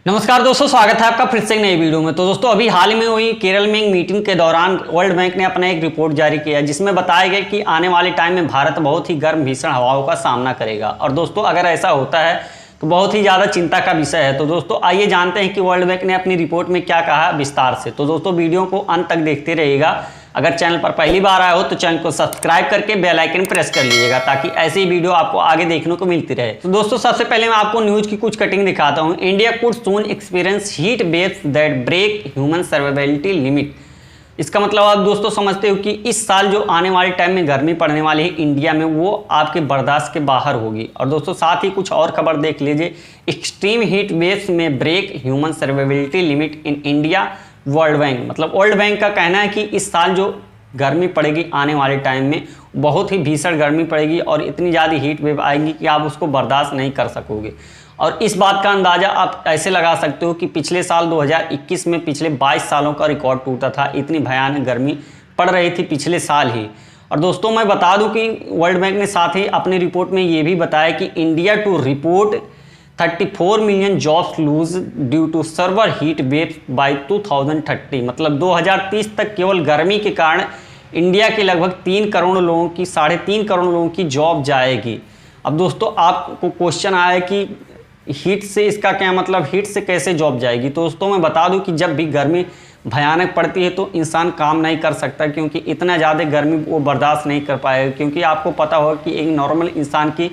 नमस्कार दोस्तों, स्वागत है आपका फिर से एक नई वीडियो में। तो दोस्तों अभी हाल ही में हुई केरल में एक मीटिंग के दौरान वर्ल्ड बैंक ने अपना एक रिपोर्ट जारी किया जिसमें बताया गया कि आने वाले टाइम में भारत बहुत ही गर्म भीषण हवाओं का सामना करेगा। और दोस्तों अगर ऐसा होता है तो बहुत ही ज़्यादा चिंता का विषय है। तो दोस्तों आइए जानते हैं कि वर्ल्ड बैंक ने अपनी रिपोर्ट में क्या कहा विस्तार से। तो दोस्तों वीडियो को अंत तक देखते रहिएगा। अगर चैनल पर पहली बार आए हो तो चैनल को सब्सक्राइब करके बेल आइकन प्रेस कर लीजिएगा ताकि ऐसी वीडियो आपको आगे देखने को मिलती रहे। तो दोस्तों सबसे पहले मैं आपको न्यूज की कुछ कटिंग दिखाता हूं। India could soon experience heat waves that break human survivability limit. इसका मतलब आप दोस्तों समझते हो कि इस साल जो आने वाले टाइम में गर्मी पड़ने वाली है इंडिया में, वो आपके बर्दाश्त के बाहर होगी। और दोस्तों साथ ही कुछ और खबर देख लीजिए। एक्सट्रीम हीट वेव्स में break human survivability limit in India. World bank मतलब वर्ल्ड बैंक का कहना है कि इस साल जो गर्मी पड़ेगी आने वाले टाइम में बहुत ही भीषण गर्मी पड़ेगी और इतनी ज़्यादा हीट वेव आएगी कि आप उसको बर्दाश्त नहीं कर सकोगे। और इस बात का अंदाज़ा आप ऐसे लगा सकते हो कि पिछले साल 2021 में पिछले 22 सालों का रिकॉर्ड टूटा था। इतनी भयानक गर्मी पड़ रही थी पिछले साल ही। और दोस्तों मैं बता दूं कि वर्ल्ड बैंक ने साथ ही अपनी रिपोर्ट में ये भी बताया कि India to report 34 million jobs lose due to severe heat waves by 2030। मतलब 2030 तक केवल गर्मी के कारण इंडिया के लगभग 3 करोड़ लोगों की 3.5 करोड़ लोगों की जॉब जाएगी। अब दोस्तों आपको क्वेश्चन आया कि हीट से इसका क्या मतलब, हीट से कैसे जॉब जाएगी। तो दोस्तों मैं बता दूं कि जब भी गर्मी भयानक पड़ती है तो इंसान काम नहीं कर सकता, क्योंकि इतना ज़्यादा गर्मी वो बर्दाश्त नहीं कर पाएगा। क्योंकि आपको पता होगा कि एक नॉर्मल इंसान की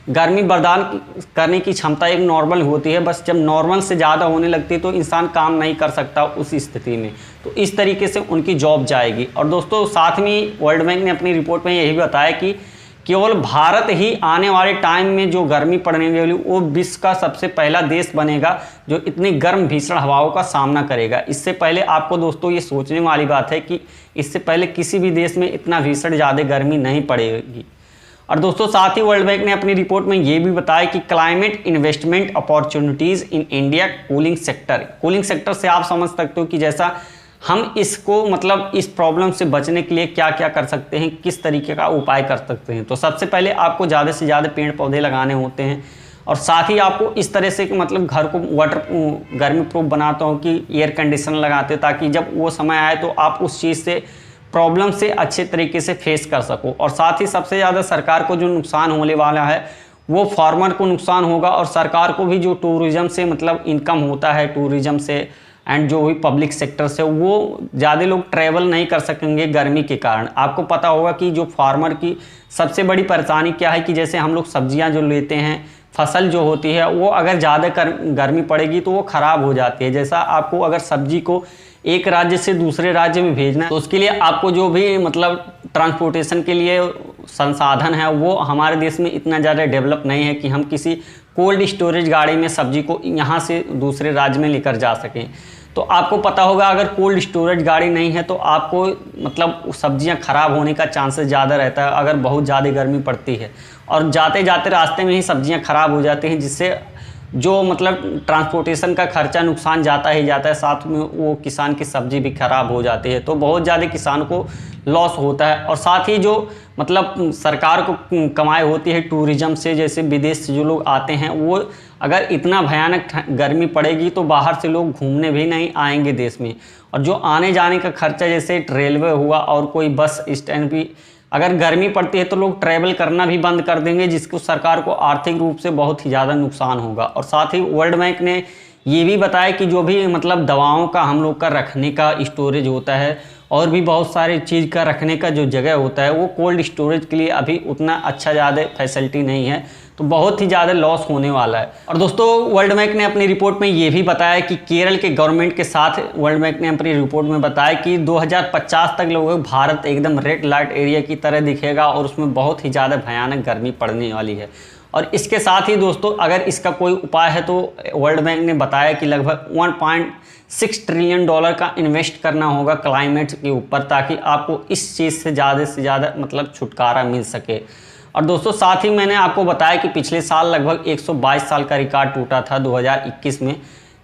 गर्मी बर्दाश्त करने की क्षमता एक नॉर्मल होती है, बस जब नॉर्मल से ज़्यादा होने लगती है तो इंसान काम नहीं कर सकता उस स्थिति में। तो इस तरीके से उनकी जॉब जाएगी। और दोस्तों साथ में वर्ल्ड बैंक ने अपनी रिपोर्ट में यही बताया कि केवल भारत ही आने वाले टाइम में जो गर्मी पड़ने वाली वो विश्व का सबसे पहला देश बनेगा जो इतनी गर्म भीषण हवाओं का सामना करेगा। इससे पहले आपको दोस्तों ये सोचने वाली बात है कि इससे पहले किसी भी देश में इतना भीषण ज़्यादा गर्मी नहीं पड़ेगी। और दोस्तों साथ ही वर्ल्ड बैंक ने अपनी रिपोर्ट में ये भी बताया कि climate investment opportunities in India cooling sector से आप समझ सकते हो कि जैसा हम इसको मतलब इस प्रॉब्लम से बचने के लिए क्या क्या कर सकते हैं, किस तरीके का उपाय कर सकते हैं। तो सबसे पहले आपको ज़्यादा से ज़्यादा पेड़ पौधे लगाने होते हैं और साथ ही आपको इस तरह से मतलब घर को गर्मी प्रूफ बनाता हो कि एयर कंडीशनर लगाते ताकि जब वो समय आए तो आप उस चीज़ से प्रॉब्लम से अच्छे तरीके से फेस कर सको। और साथ ही सबसे ज़्यादा सरकार को जो नुकसान होने वाला है वो फार्मर को नुकसान होगा और सरकार को भी जो टूरिज़्म से मतलब इनकम होता है टूरिज़्म से एंड जो भी पब्लिक सेक्टर से, वो ज़्यादा लोग ट्रैवल नहीं कर सकेंगे गर्मी के कारण। आपको पता होगा कि जो फार्मर की सबसे बड़ी परेशानी क्या है कि जैसे हम लोग सब्जियां जो लेते हैं, फसल जो होती है वो अगर ज़्यादा गर्मी पड़ेगी तो वो ख़राब हो जाती है। जैसा आपको अगर सब्जी को एक राज्य से दूसरे राज्य में भेजना है तो उसके लिए आपको जो भी मतलब ट्रांसपोर्टेशन के लिए संसाधन है वो हमारे देश में इतना ज़्यादा डेवलप नहीं है कि हम किसी कोल्ड स्टोरेज गाड़ी में सब्जी को यहाँ से दूसरे राज्य में लेकर जा सकें। तो आपको पता होगा अगर कोल्ड स्टोरेज गाड़ी नहीं है तो आपको मतलब सब्जियां खराब होने का चांसेस ज़्यादा रहता है अगर बहुत ज़्यादा गर्मी पड़ती है। और जाते जाते रास्ते में ही सब्जियां खराब हो जाती हैं, जिससे जो मतलब ट्रांसपोर्टेशन का खर्चा नुकसान जाता ही जाता है, साथ में वो किसान की सब्जी भी खराब हो जाती है। तो बहुत ज़्यादा किसान को लॉस होता है। और साथ ही जो मतलब सरकार को कमाई होती है टूरिज़्म से, जैसे विदेश से जो लोग आते हैं वो अगर इतना भयानक गर्मी पड़ेगी तो बाहर से लोग घूमने भी नहीं आएंगे देश में। और जो आने जाने का खर्चा जैसे रेलवे हुआ और कोई बस स्टैंड भी अगर गर्मी पड़ती है तो लोग ट्रैवल करना भी बंद कर देंगे, जिसको सरकार को आर्थिक रूप से बहुत ही ज़्यादा नुकसान होगा। और साथ ही वर्ल्ड बैंक ने ये भी बताया कि जो भी मतलब दवाओं का हम लोग का रखने का स्टोरेज होता है और भी बहुत सारे चीज़ का रखने का जो जगह होता है वो कोल्ड स्टोरेज के लिए अभी उतना अच्छा ज़्यादा फैसिलिटी नहीं है, तो बहुत ही ज़्यादा लॉस होने वाला है। और दोस्तों वर्ल्ड बैंक ने अपनी रिपोर्ट में ये भी बताया कि केरल के गवर्नमेंट के साथ वर्ल्ड बैंक ने अपनी रिपोर्ट में बताया कि 2050 तक लगभग भारत एकदम रेड लाइट एरिया की तरह दिखेगा और उसमें बहुत ही ज़्यादा भयानक गर्मी पड़ने वाली है। और इसके साथ ही दोस्तों अगर इसका कोई उपाय है तो वर्ल्ड बैंक ने बताया कि लगभग 1.6 ट्रिलियन डॉलर का इन्वेस्ट करना होगा क्लाइमेट के ऊपर, ताकि आपको इस चीज़ से ज़्यादा मतलब छुटकारा मिल सके। और दोस्तों साथ ही मैंने आपको बताया कि पिछले साल लगभग 122 साल का रिकॉर्ड टूटा था 2021 में।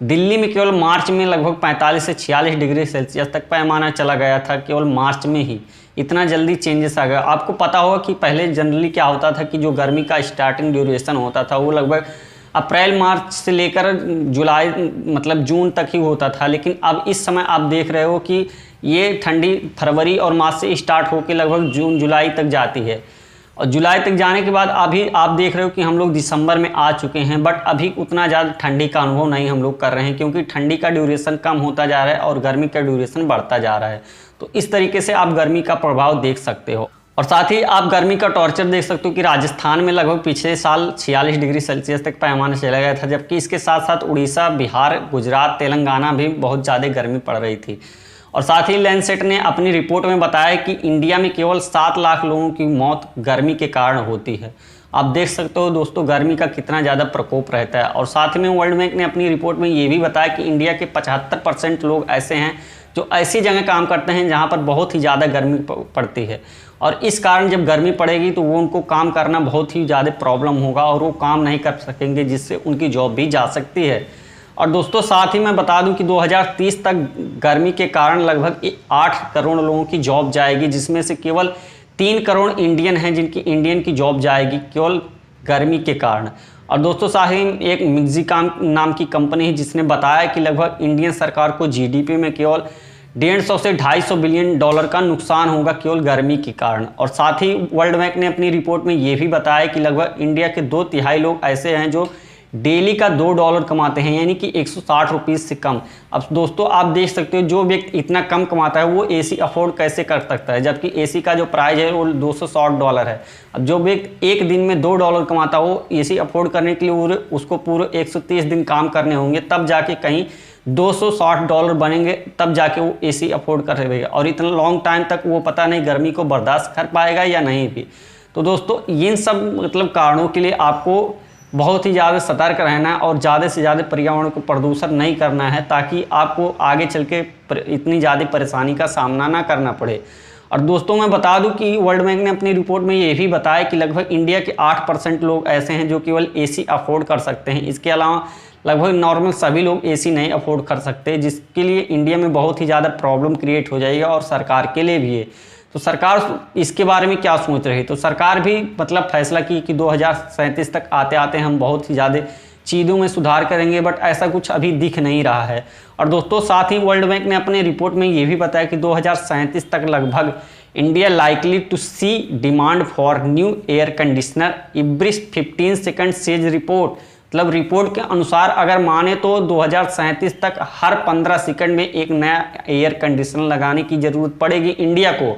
दिल्ली में केवल मार्च में लगभग 45 से 46 डिग्री सेल्सियस तक पैमाना चला गया था, केवल मार्च में ही इतना जल्दी चेंजेस आ गया। आपको पता होगा कि पहले जनरली क्या होता था कि जो गर्मी का स्टार्टिंग ड्यूरेशन होता था वो लगभग अप्रैल मार्च से लेकर जुलाई मतलब जून तक ही होता था, लेकिन अब इस समय आप देख रहे हो कि ये ठंडी फरवरी और मार्च से स्टार्ट होकर लगभग जून जुलाई तक जाती है। और जुलाई तक जाने के बाद अभी आप देख रहे हो कि हम लोग दिसंबर में आ चुके हैं, बट अभी उतना ज़्यादा ठंडी का अनुभव नहीं हम लोग कर रहे हैं, क्योंकि ठंडी का ड्यूरेशन कम होता जा रहा है और गर्मी का ड्यूरेशन बढ़ता जा रहा है। तो इस तरीके से आप गर्मी का प्रभाव देख सकते हो। और साथ ही आप गर्मी का टॉर्चर देख सकते हो कि राजस्थान में लगभग पिछले साल 46 डिग्री सेल्सियस तक पैमाना चला गया था, जबकि इसके साथ साथ उड़ीसा, बिहार, गुजरात, तेलंगाना भी बहुत ज़्यादा गर्मी पड़ रही थी। और साथ ही लैंसेट ने अपनी रिपोर्ट में बताया कि इंडिया में केवल 7 लाख लोगों की मौत गर्मी के कारण होती है। आप देख सकते हो दोस्तों गर्मी का कितना ज़्यादा प्रकोप रहता है। और साथ में वर्ल्ड बैंक ने अपनी रिपोर्ट में ये भी बताया कि इंडिया के 75% लोग ऐसे हैं जो ऐसी जगह काम करते हैं जहाँ पर बहुत ही ज़्यादा गर्मी पड़ती है, और इस कारण जब गर्मी पड़ेगी तो वो उनको काम करना बहुत ही ज़्यादा प्रॉब्लम होगा और वो काम नहीं कर सकेंगे, जिससे उनकी जॉब भी जा सकती है। और दोस्तों साथ ही मैं बता दूं कि 2030 तक गर्मी के कारण लगभग 8 करोड़ लोगों की जॉब जाएगी, जिसमें से केवल 3 करोड़ इंडियन हैं जिनकी इंडियन की जॉब जाएगी केवल गर्मी के कारण। और दोस्तों साथ ही एक मिक्सिकाम नाम की कंपनी है जिसने बताया कि लगभग इंडियन सरकार को जीडीपी में केवल 150 से 250 बिलियन डॉलर का नुकसान होगा केवल गर्मी के कारण। और साथ ही वर्ल्ड बैंक ने अपनी रिपोर्ट में ये भी बताया कि लगभग इंडिया के 2/3 लोग ऐसे हैं जो डेली का $2 कमाते हैं, यानी कि 160 रुपीज़ से कम। अब दोस्तों आप देख सकते हो जो व्यक्ति इतना कम कमाता है वो एसी अफोर्ड कैसे कर सकता है, जबकि एसी का जो प्राइस है वो $260 है। अब जो व्यक्ति एक दिन में $2 कमाता है वो एसी अफोर्ड करने के लिए उसको पूरे 130 दिन काम करने होंगे, तब जाके कहीं $260 बनेंगे, तब जाके वो एसी अफोर्ड कर सकेगा। और इतना लॉन्ग टाइम तक वो पता नहीं गर्मी को बर्दाश्त कर पाएगा या नहीं भी। तो दोस्तों इन सब मतलब कारणों के लिए आपको बहुत ही ज़्यादा सतर्क रहना है और ज़्यादा से ज़्यादा पर्यावरण को प्रदूषण नहीं करना है, ताकि आपको आगे चल के इतनी ज़्यादा परेशानी का सामना ना करना पड़े। और दोस्तों मैं बता दूं कि वर्ल्ड बैंक ने अपनी रिपोर्ट में ये भी बताया कि लगभग इंडिया के 8% लोग ऐसे हैं जो केवल एसी अफोर्ड कर सकते हैं। इसके अलावा लगभग नॉर्मल सभी लोग एसी नहीं अफोर्ड कर सकते, जिसके लिए इंडिया में बहुत ही ज़्यादा प्रॉब्लम क्रिएट हो जाएगा और सरकार के लिए भी है। तो सरकार इसके बारे में क्या सोच रही है? तो सरकार भी मतलब फैसला की कि 2037 तक आते आते हम बहुत ही ज़्यादा चीज़ों में सुधार करेंगे, बट ऐसा कुछ अभी दिख नहीं रहा है। और दोस्तों साथ ही वर्ल्ड बैंक ने अपने रिपोर्ट में ये भी बताया कि 2037 तक लगभग India likely to see demand for new air conditioner every 15 second says report. मतलब रिपोर्ट के अनुसार अगर माने तो 2037 तक हर 15 सेकंड में एक नया एयर कंडीशनर लगाने की ज़रूरत पड़ेगी इंडिया को।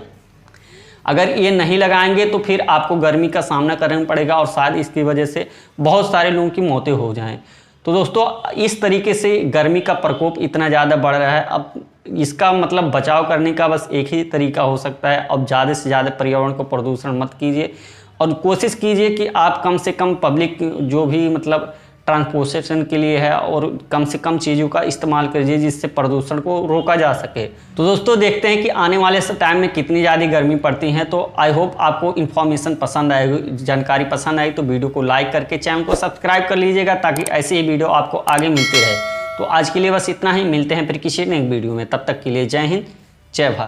अगर ये नहीं लगाएंगे तो फिर आपको गर्मी का सामना करना पड़ेगा और शायद इसकी वजह से बहुत सारे लोगों की मौतें हो जाएं। तो दोस्तों इस तरीके से गर्मी का प्रकोप इतना ज़्यादा बढ़ रहा है। अब इसका मतलब बचाव करने का बस एक ही तरीका हो सकता है, अब ज़्यादा से ज़्यादा पर्यावरण को प्रदूषण मत कीजिए और कोशिश कीजिए कि आप कम से कम पब्लिक जो भी मतलब ट्रांसपोर्टेशन के लिए है और कम से कम चीज़ों का इस्तेमाल कीजिए जिससे प्रदूषण को रोका जा सके। तो दोस्तों देखते हैं कि आने वाले टाइम में कितनी ज़्यादा गर्मी पड़ती है। तो आई होप आपको इन्फॉर्मेशन पसंद आएगी, जानकारी पसंद आई तो वीडियो को लाइक करके चैनल को सब्सक्राइब कर लीजिएगा, ताकि ऐसे ही वीडियो आपको आगे मिलती रहे। तो आज के लिए बस इतना ही, मिलते हैं फिर किसी नए वीडियो में, तब तक के लिए जय हिंद, जय भारत।